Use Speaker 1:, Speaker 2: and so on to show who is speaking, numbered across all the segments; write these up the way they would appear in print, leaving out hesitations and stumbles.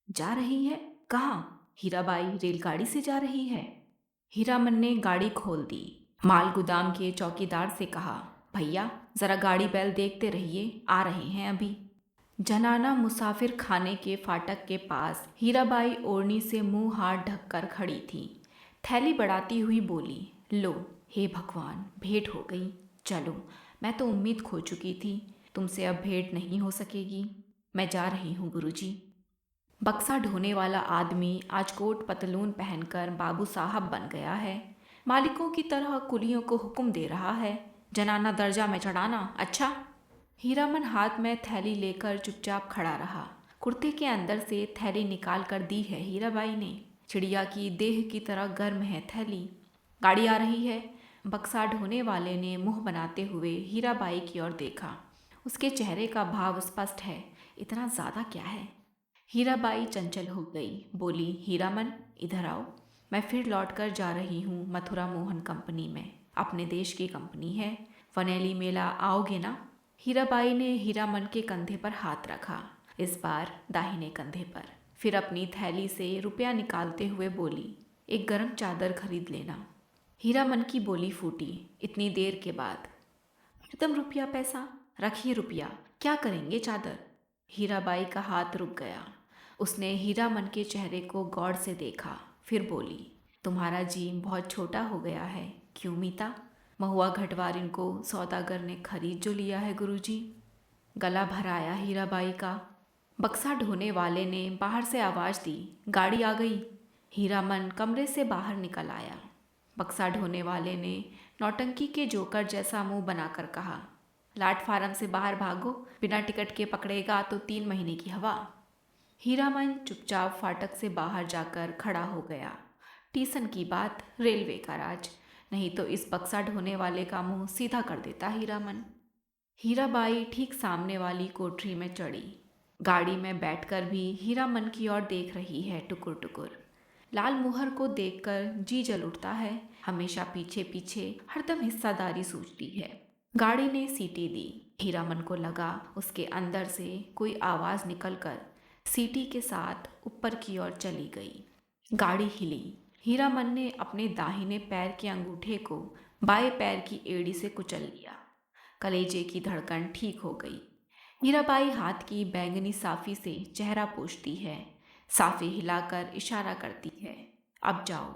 Speaker 1: जा रही है? कहाँ? हीराबाई रेलगाड़ी से जा रही है। हीरामन ने गाड़ी खोल दी। माल गोदाम के चौकीदार से कहा, भैया जरा गाड़ी बैल देखते रहिए, आ रहे हैं अभी। जनाना मुसाफिर खाने के फाटक के पास हीराबाई ओढ़नी से मुंह हाथ ढककर खड़ी थी। थैली बढ़ाती हुई बोली, लो, हे भगवान, भेंट हो गई। चलो, मैं तो उम्मीद खो चुकी थी, तुमसे अब भेंट नहीं हो सकेगी। मैं जा रही हूँ गुरुजी। बक्सा ढोने वाला आदमी आज कोट पतलून पहनकर बाबू साहब बन गया है। मालिकों की तरह कुलियों को हुक्म दे रहा है, जनाना दर्जा में चढ़ाना। अच्छा। हीरामन हाथ में थैली लेकर चुपचाप खड़ा रहा। कुर्ते के अंदर से थैली निकाल कर दी है हीराबाई ने। चिड़िया की देह की तरह गर्म है थैली। गाड़ी आ रही है। बक्सा ढोने वाले ने मुंह बनाते हुए हीराबाई की ओर देखा। उसके चेहरे का भाव स्पष्ट है, इतना ज़्यादा क्या है। हीराबाई चंचल हो गई, बोली, हीरामन इधर आओ। मैं फिर लौट कर जा रही हूँ मथुरा मोहन कंपनी में, अपने देश की कंपनी है। वनेली मेला आओगे ना? हीराबाई ने हीरामन के कंधे पर हाथ रखा, इस बार दाहिने कंधे पर। फिर अपनी थैली से रुपया निकालते हुए बोली, एक गर्म चादर खरीद लेना। हीरामन की बोली फूटी, इतनी देर के बाद। एकदम रुपया पैसा? रखिए रुपया, क्या करेंगे चादर? हीराबाई का हाथ रुक गया। उसने हीरामन के चेहरे को गौर से देखा, फिर बोली, तुम्हारा जी बहुत छोटा हो गया है, क्यों मीता? महुआ घटवारिन को सौदागर ने खरीद जो लिया है गुरुजी। गला भर आया हीराबाई का। बक्सा ढोने वाले ने बाहर से आवाज़ दी, गाड़ी आ गई। हीरामन कमरे से बाहर निकल आया। बक्सा ढोने वाले ने नौटंकी के जोकर जैसा मुंह बनाकर कहा, प्लेटफार्म से बाहर भागो, बिना टिकट के पकड़ेगा तो 3 महीने की हवा। हीरामन चुपचाप फाटक से बाहर जाकर खड़ा हो गया। टीसन की बात, रेलवे का राज, नहीं तो इस बक्सा ढोने वाले का मुंह सीधा कर देता हीरामन। हीराबाई ठीक सामने वाली कोठरी में चढ़ी। गाड़ी में बैठकर भी हीरामन की ओर देख रही है टुकुर टुकुर। लाल मुहर को देखकर जी जल उठता है, हमेशा पीछे पीछे हरदम हिस्सादारी सूझती है। गाड़ी ने सीटी दी। हीरामन को लगा उसके अंदर से कोई आवाज़ निकलकर सीटी के साथ ऊपर की ओर चली गई। गाड़ी हिली। हीरामन ने अपने दाहिने पैर के अंगूठे को बाएं पैर की एड़ी से कुचल लिया। कलेजे की धड़कन ठीक हो गई। हीराबाई हाथ की बैंगनी साफी से चेहरा पोंछती है, साफी हिलाकर इशारा करती है, अब जाओ।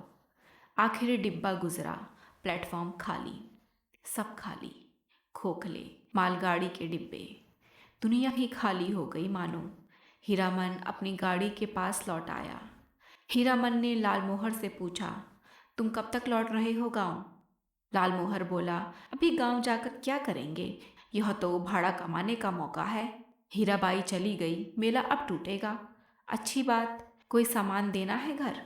Speaker 1: आखिर डिब्बा गुजरा, प्लेटफॉर्म खाली, सब खाली, खोखले मालगाड़ी के डिब्बे, दुनिया ही खाली हो गई मानो। हीरामन अपनी गाड़ी के पास लौट आया। हीरामन ने लालमोहर से पूछा, तुम कब तक लौट रहे हो गांव? लालमोहर बोला, अभी गांव जाकर क्या करेंगे, यह तो भाड़ा कमाने का मौका है। हीराबाई चली गई, मेला अब टूटेगा। अच्छी बात, कोई सामान देना है घर?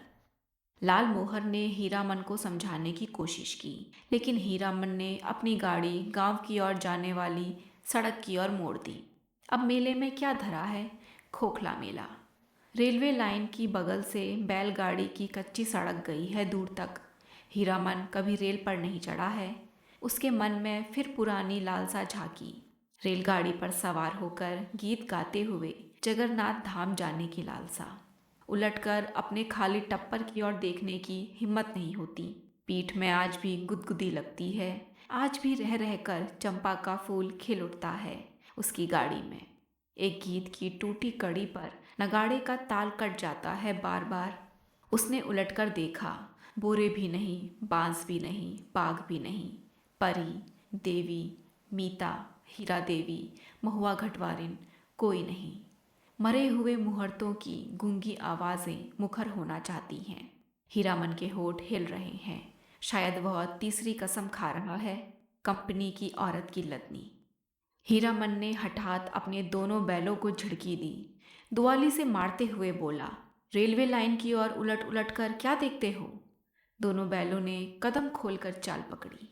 Speaker 1: लालमोहर ने हीरामन को समझाने की कोशिश की, लेकिन हीरामन ने अपनी गाड़ी गांव की ओर जाने वाली सड़क की ओर मोड़ दी। अब मेले में क्या धरा है? खोखला मेला। रेलवे लाइन की बगल से बैलगाड़ी की कच्ची सड़क गई है दूर तक। हीरामन कभी रेल पर नहीं चढ़ा है। उसके मन में फिर पुरानी लालसा झांकी, रेलगाड़ी पर सवार होकर गीत गाते हुए जगन्नाथ धाम जाने की लालसा। उलटकर अपने खाली टप्पर की ओर देखने की हिम्मत नहीं होती। पीठ में आज भी गुदगुदी लगती है। आज भी रह रहकर चंपा का फूल खिल उठता है उसकी गाड़ी में। एक गीत की टूटी कड़ी पर नगाड़े का ताल कट जाता है बार बार। उसने उलटकर देखा, बोरे भी नहीं, बांस भी नहीं, बाग भी नहीं, परी, देवी, मीता, हीरा देवी, महुआ घटवारिन, कोई नहीं। मरे हुए मुहूर्तों की गूंगी आवाज़ें मुखर होना चाहती हैं। हीरामन के होठ हिल रहे हैं, शायद वह तीसरी कसम खा रहा है, कंपनी की औरत की लदनी। हीरामन ने हठात अपने दोनों बैलों को झिड़की दी। दुआली से मारते हुए बोला, रेलवे लाइन की ओर उलट उलट कर क्या देखते हो? दोनों बैलों ने कदम खोलकर चाल पकड़ी।